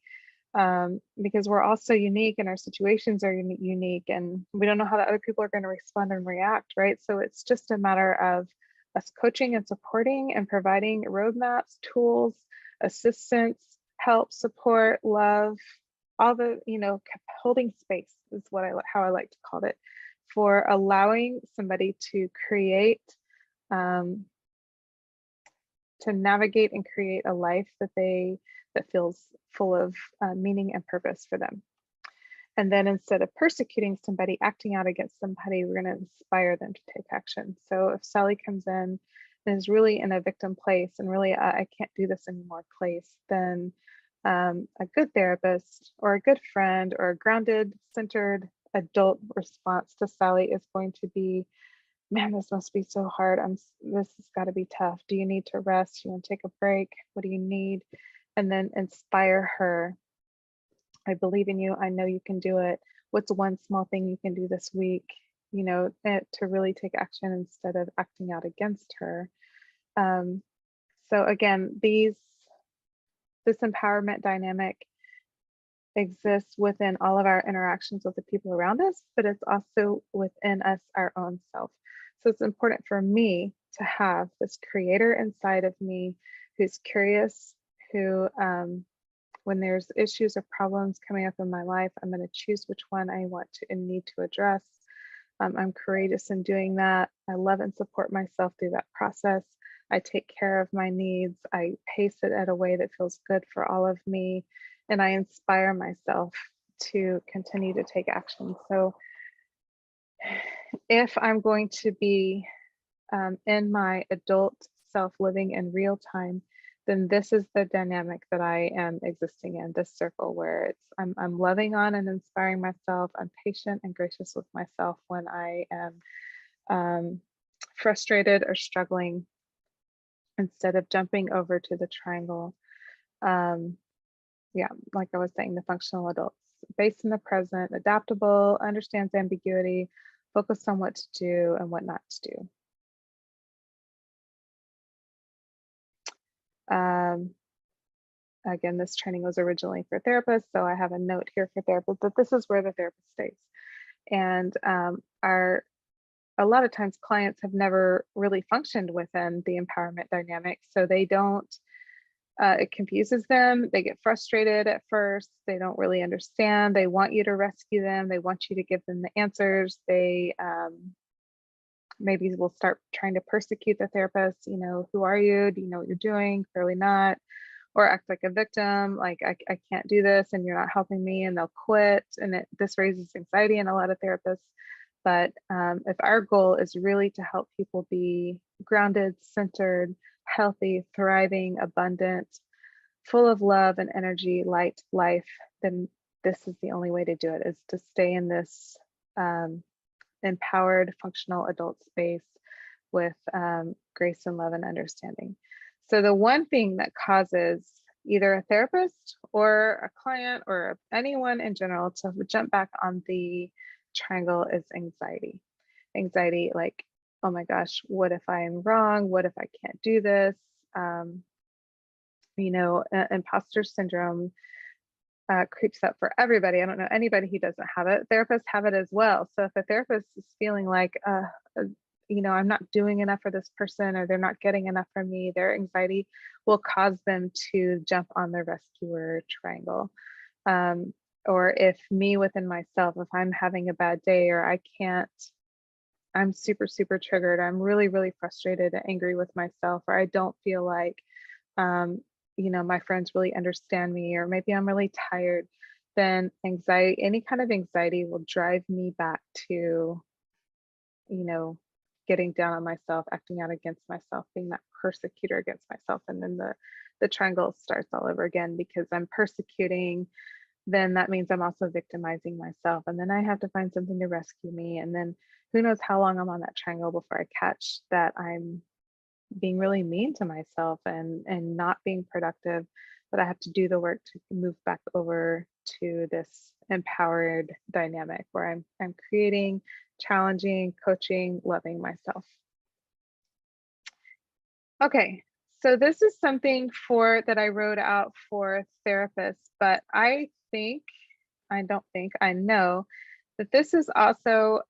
because we're all so unique and our situations are unique, and we don't know how the other people are going to respond and react, right? So it's just a matter of us coaching and supporting and providing roadmaps, tools, assistance, help, support, love, all the, holding space is how I like to call it, for allowing somebody to create, to navigate and create a life that feels full of meaning and purpose for them. And then instead of persecuting somebody, acting out against somebody, we're going to inspire them to take action. So if Sally comes in and is really in a victim place and really, I can't do this anymore place, then a good therapist or a good friend or a grounded, centered adult response to Sally is going to be, man, this must be so hard. This has got to be tough. Do you need to rest? You want to take a break? What do you need? And then inspire her. I believe in you. I know you can do it. What's one small thing you can do this week, to really take action instead of acting out against her. So again, this empowerment dynamic exists within all of our interactions with the people around us, but it's also within us, our own self. So it's important for me to have this creator inside of me who's curious, who, when there's issues or problems coming up in my life, I'm going to choose which one I want to and need to address. I'm courageous in doing that. I love and support myself through that process. I take care of my needs. I pace it at a way that feels good for all of me. And I inspire myself to continue to take action. So if I'm going to be in my adult self living in real time, then this is the dynamic that I am existing in, this circle where I'm loving on and inspiring myself. I'm patient and gracious with myself when I am frustrated or struggling, instead of jumping over to the triangle. Yeah, like I was saying, the functional adults, based in the present, adaptable, understands ambiguity, focused on what to do and what not to do. Again, this training was originally for therapists, so I have a note here for therapists that this is where the therapist stays. And a lot of times clients have never really functioned within the empowerment dynamic, so they don't, it confuses them. They get frustrated at first. They don't really understand. They want you to rescue them. They want you to give them the answers. They maybe will start trying to persecute the therapist. Who are you? Do you know what you're doing? Clearly not. Or act like a victim, like I can't do this and you're not helping me, and they'll quit. And this raises anxiety in a lot of therapists. But if our goal is really to help people be grounded, centered, healthy, thriving, abundant, full of love and energy, light, life, then this is the only way to do it, is to stay in this empowered, functional adult space with grace and love and understanding. So the one thing that causes either a therapist or a client or anyone in general to jump back on the triangle is anxiety. Anxiety, like, oh my gosh, what if I'm wrong? What if I can't do this? Imposter syndrome creeps up for everybody. I don't know anybody who doesn't have it. Therapists have it as well. So if a therapist is feeling like, I'm not doing enough for this person, or they're not getting enough from me, their anxiety will cause them to jump on the rescuer triangle. Or if me within myself, if I'm having a bad day, or I'm super, super triggered, I'm really, really frustrated and angry with myself, or I don't feel like, my friends really understand me, or maybe I'm really tired, then anxiety, any kind of anxiety will drive me back to, getting down on myself, acting out against myself, being that persecutor against myself. And then the triangle starts all over again, because I'm persecuting, then that means I'm also victimizing myself. And then I have to find something to rescue me. And then who knows how long I'm on that triangle before I catch that I'm being really mean to myself and not being productive, but I have to do the work to move back over to this empowered dynamic where I'm creating, challenging, coaching, loving myself. Okay, so this is something that I wrote out for therapists, but I know that this is also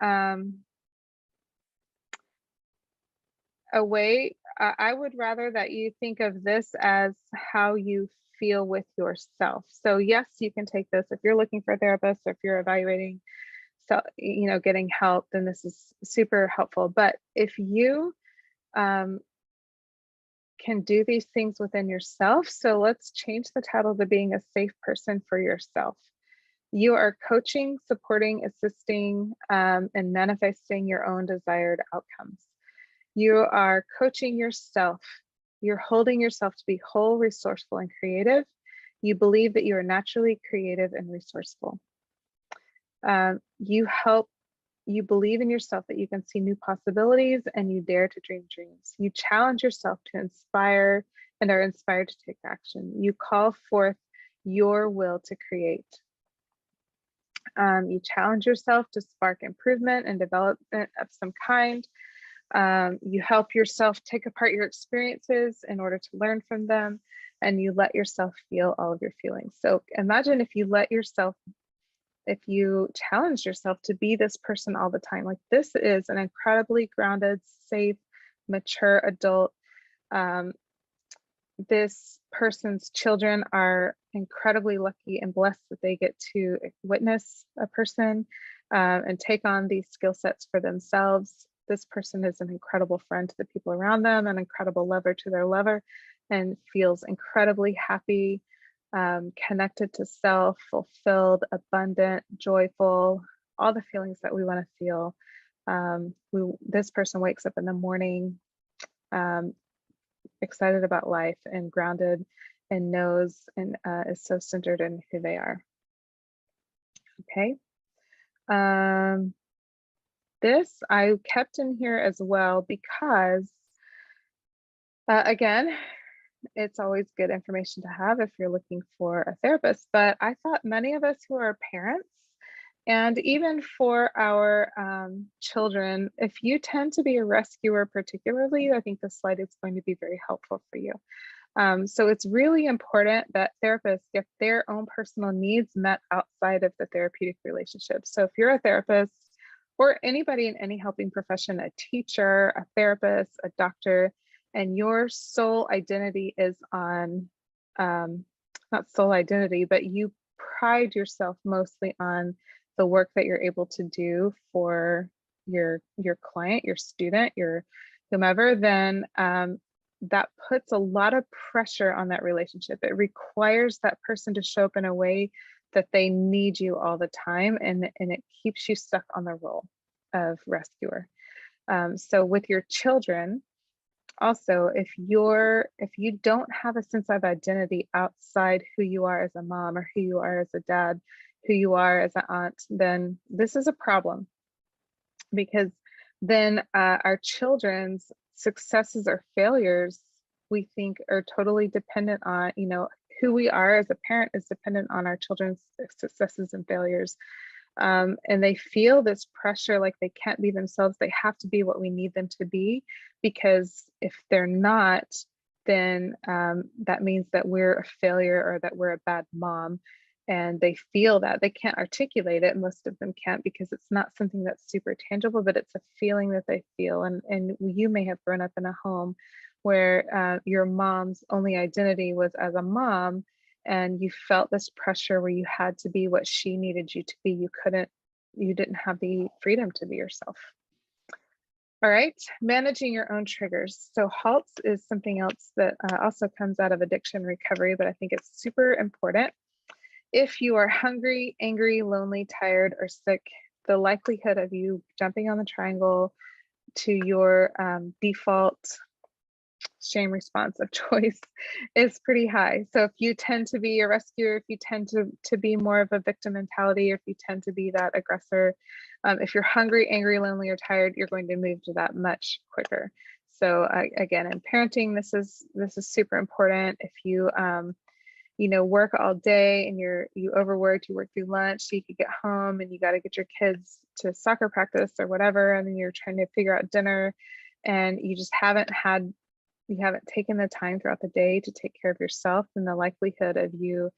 a way. I would rather that you think of this as how you feel with yourself. So yes, you can take this if you're looking for a therapist, or if you're evaluating, so getting help, then this is super helpful. But if you can do these things within yourself, so let's change the title to being a safe person for yourself. You are coaching, supporting, assisting, and manifesting your own desired outcomes. You are coaching yourself. You're holding yourself to be whole, resourceful, and creative. You believe that you are naturally creative and resourceful. You believe in yourself that you can see new possibilities, and you dare to dream dreams. You challenge yourself to inspire and are inspired to take action. You call forth your will to create. You challenge yourself to spark improvement and development of some kind. You help yourself take apart your experiences in order to learn from them, and you let yourself feel all of your feelings. So imagine if you challenge yourself to be this person all the time. Like, this is an incredibly grounded, safe, mature adult. This person's children are incredibly lucky and blessed that they get to witness a person and take on these skill sets for themselves. This person is an incredible friend to the people around them, an incredible lover to their lover, and feels incredibly happy, connected to self, fulfilled, abundant, joyful, all the feelings that we want to feel. This person wakes up in the morning excited about life and grounded, and knows and is so centered in who they are. Okay. This I kept in here as well because, again, it's always good information to have if you're looking for a therapist. But I thought many of us who are parents, and even for our children, if you tend to be a rescuer particularly, I think this slide is going to be very helpful for you. So it's really important that therapists get their own personal needs met outside of the therapeutic relationship. So if you're a therapist, or anybody in any helping profession, a teacher, a therapist, a doctor, and your sole identity is on, not sole identity, but you pride yourself mostly on the work that you're able to do for your client, your student, your whomever, then that puts a lot of pressure on that relationship. It requires that person to show up in a way that they need you all the time, and it keeps you stuck on the role. of rescuer. So with your children, also, if you don't have a sense of identity outside who you are as a mom or who you are as a dad, who you are as an aunt, then this is a problem, because then our children's successes or failures, we think, are totally dependent on, who we are as a parent is dependent on our children's successes and failures. And they feel this pressure, like they can't be themselves. They have to be what we need them to be, because if they're not, then that means that we're a failure or that we're a bad mom. And they feel that. They can't articulate it. Most of them can't, because it's not something that's super tangible, but it's a feeling that they feel. And you may have grown up in a home where your mom's only identity was as a mom, and you felt this pressure where you had to be what she needed you to be. You didn't have the freedom to be yourself. All right, managing your own triggers. So halts is something else that also comes out of addiction recovery, but I think it's super important. If you are hungry, angry, lonely, tired, or sick, the likelihood of you jumping on the triangle to your default shame response of choice is pretty high. So if you tend to be a rescuer, if you tend to be more of a victim mentality, or if you tend to be that aggressor, if you're hungry, angry, lonely, or tired, you're going to move to that much quicker. So again, in parenting, this is super important. If you work all day and you overworked, you work through lunch, so you could get home and you got to get your kids to soccer practice or whatever, and then you're trying to figure out dinner, and you just haven't taken the time throughout the day to take care of yourself, then the likelihood of you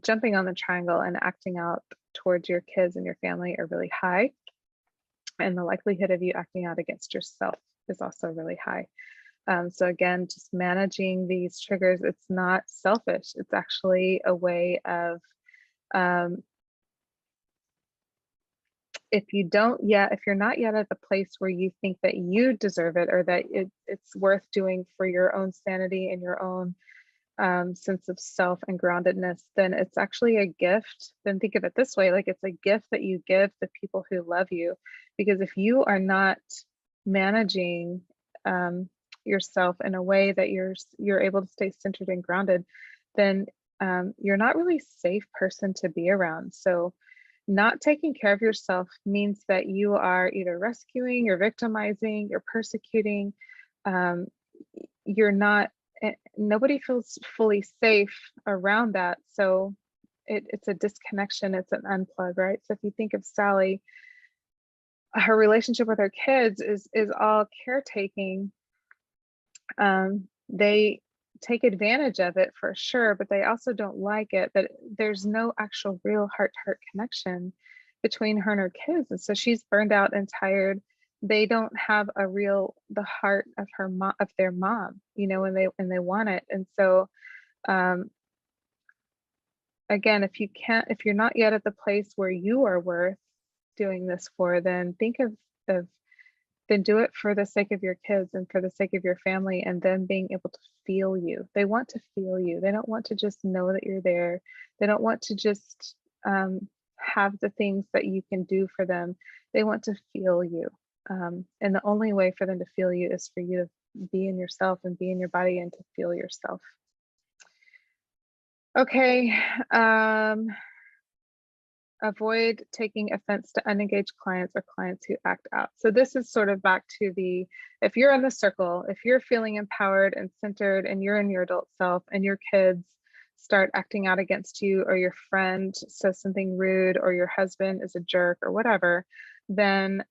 jumping on the triangle and acting out towards your kids and your family are really high. And the likelihood of you acting out against yourself is also really high. So again, just managing these triggers, it's not selfish. It's actually a way of, if you're not yet at the place where you think that you deserve it, or that it's worth doing for your own sanity and your own sense of self and groundedness, then it's actually a gift. Then think of it this way, like it's a gift that you give the people who love you. Because if you are not managing yourself in a way that you're able to stay centered and grounded, then you're not really a safe person to be around. So not taking care of yourself means that you are either rescuing, you're victimizing, you're persecuting. Nobody feels fully safe around that. So it's a disconnection, it's an unplug, right? So if you think of Sally, her relationship with her kids is all caretaking. They take advantage of it for sure, but they also don't like it. But there's no actual real heart-to-heart connection between her and her kids, and so she's burned out and tired. They don't have the heart of their mom, when they want it. And so again, if you're not yet at the place where you are worth doing this for, then think of then do it for the sake of your kids and for the sake of your family, and them being able to feel you. They want to feel you. They don't want to just know that you're there. They don't want to just have the things that you can do for them. They want to feel you. And the only way for them to feel you is for you to be in yourself and be in your body and to feel yourself. Okay. Avoid taking offense to unengaged clients or clients who act out. So this is sort of back to if you're in the circle, if you're feeling empowered and centered and you're in your adult self and your kids start acting out against you, or your friend says something rude, or your husband is a jerk or whatever, then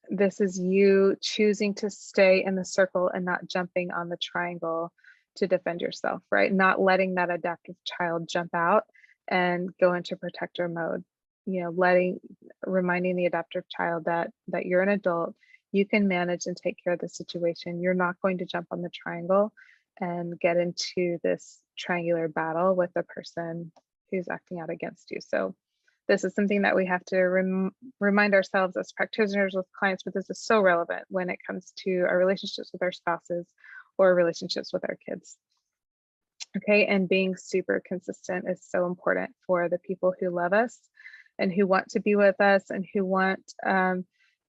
this is you choosing to stay in the circle and not jumping on the triangle to defend yourself, right? Not letting that adaptive child jump out and go into protector mode, reminding the adaptive child that you're an adult, you can manage and take care of the situation. You're not going to jump on the triangle and get into this triangular battle with the person who's acting out against you. So this is something that we have to remind ourselves as practitioners with clients, but this is so relevant when it comes to our relationships with our spouses or relationships with our kids. Okay, and being super consistent is so important for the people who love us. and who want to be with us and who want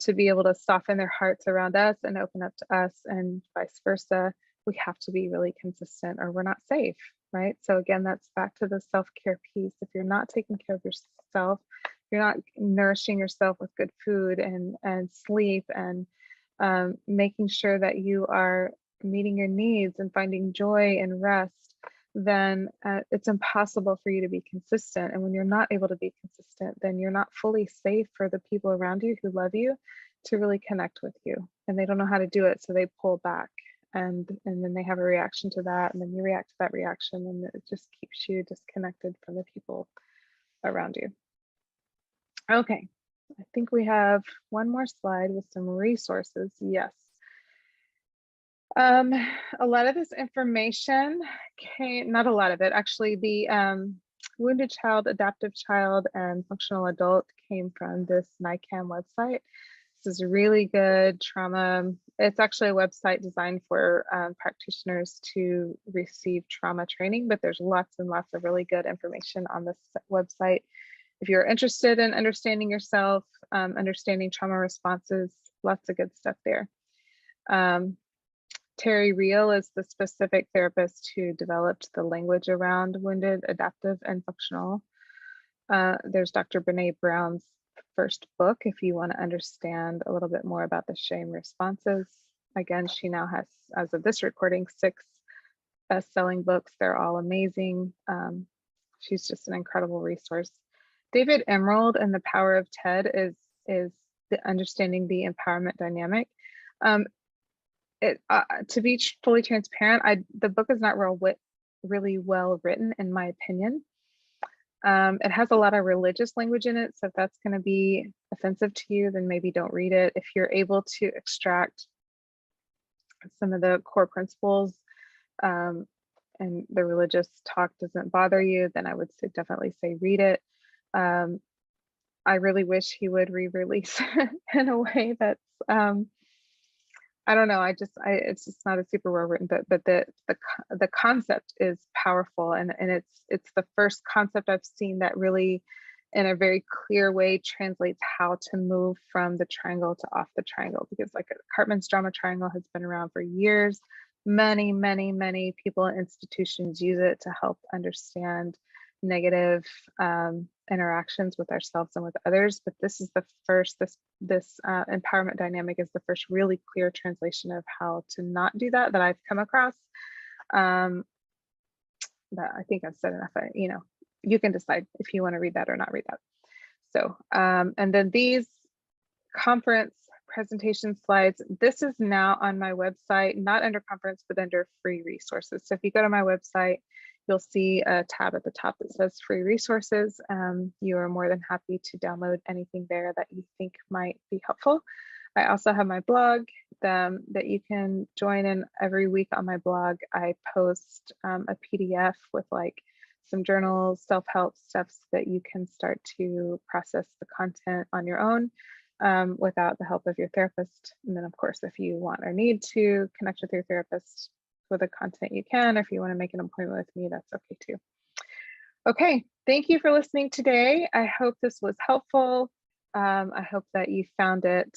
to be able to soften their hearts around us and open up to us, and vice versa. We have to be really consistent or we're not safe, right? So again, that's back to the self-care piece. If you're not taking care of yourself, you're not nourishing yourself with good food and sleep, and making sure that you are meeting your needs and finding joy and rest, then it's impossible for you to be consistent. And when you're not able to be consistent, then you're not fully safe for the people around you who love you to really connect with you. And they don't know how to do it, so they pull back. And then they have a reaction to that, and then you react to that reaction, and it just keeps you disconnected from the people around you. Okay, I think we have one more slide with some resources. Yes. A lot of this information came, not a lot of it, actually, the Wounded Child, Adaptive Child, and Functional Adult came from this NICAM website. This is really good trauma. It's actually a website designed for practitioners to receive trauma training, but there's lots and lots of really good information on this website. If you're interested in understanding yourself, understanding trauma responses, lots of good stuff there. Terry Reel is the specific therapist who developed the language around wounded, adaptive, and functional. There's Dr. Brene Brown's first book, if you want to understand a little bit more about the shame responses. Again, she now has, as of this recording, 6 best-selling books. They're all amazing. She's just an incredible resource. David Emerald and The Power of TED is the understanding the empowerment dynamic. To be fully transparent, the book is not really well written, in my opinion. It has a lot of religious language in it, so if that's going to be offensive to you, then maybe don't read it. If you're able to extract some of the core principles and the religious talk doesn't bother you, then I would definitely say read it. I really wish he would re-release in a way that's I don't know. It's just not a super well written, but the concept is powerful, and it's the first concept I've seen that really, in a very clear way, translates how to move from the triangle to off the triangle. Because like Hartman's drama triangle has been around for years. Many people and institutions use it to help understand negative interactions with ourselves and with others, but this is the first, this empowerment dynamic is the first really clear translation of how to not do that I've come across. But I think I've said enough. You can decide if you want to read that or not read that. So and then these conference presentation slides, this is now on my website, not under conference, but under free resources. So if you go to my website, you'll see a tab at the top that says free resources. You are more than happy to download anything there that you think might be helpful. I also have my blog that you can join in. Every week on my blog, I post a PDF with like some journals, self-help stuff so that you can start to process the content on your own without the help of your therapist. And then of course, if you want or need to connect with your therapist for the content, you can. Or if you want to make an appointment with me, that's okay too. Okay, thank you for listening today. I hope this was helpful. I hope that you found it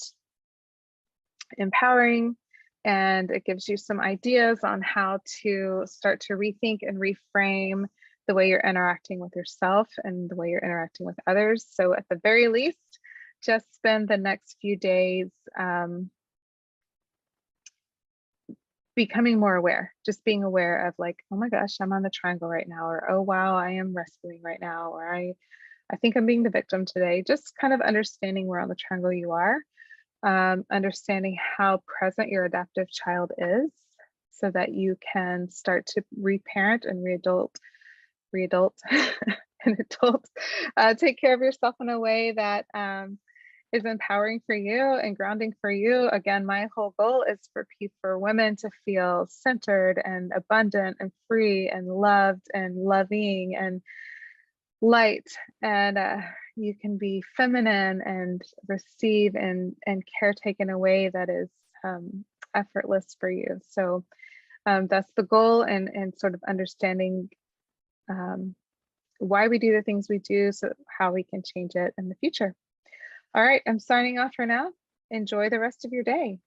empowering, and it gives you some ideas on how to start to rethink and reframe the way you're interacting with yourself and the way you're interacting with others. So at the very least, just spend the next few days becoming more aware, just being aware of like, oh my gosh, I'm on the triangle right now, or oh wow, I am rescuing right now, or I think I'm being the victim today. Just kind of understanding where on the triangle you are, understanding how present your adaptive child is, so that you can start to reparent and readult and adult, take care of yourself in a way that is empowering for you and grounding for you. Again, my whole goal is for women to feel centered and abundant and free and loved and loving and light. And you can be feminine and receive and caretake in a way that is effortless for you. So that's the goal, and sort of understanding why we do the things we do, so how we can change it in the future. All right, I'm signing off for now. Enjoy the rest of your day.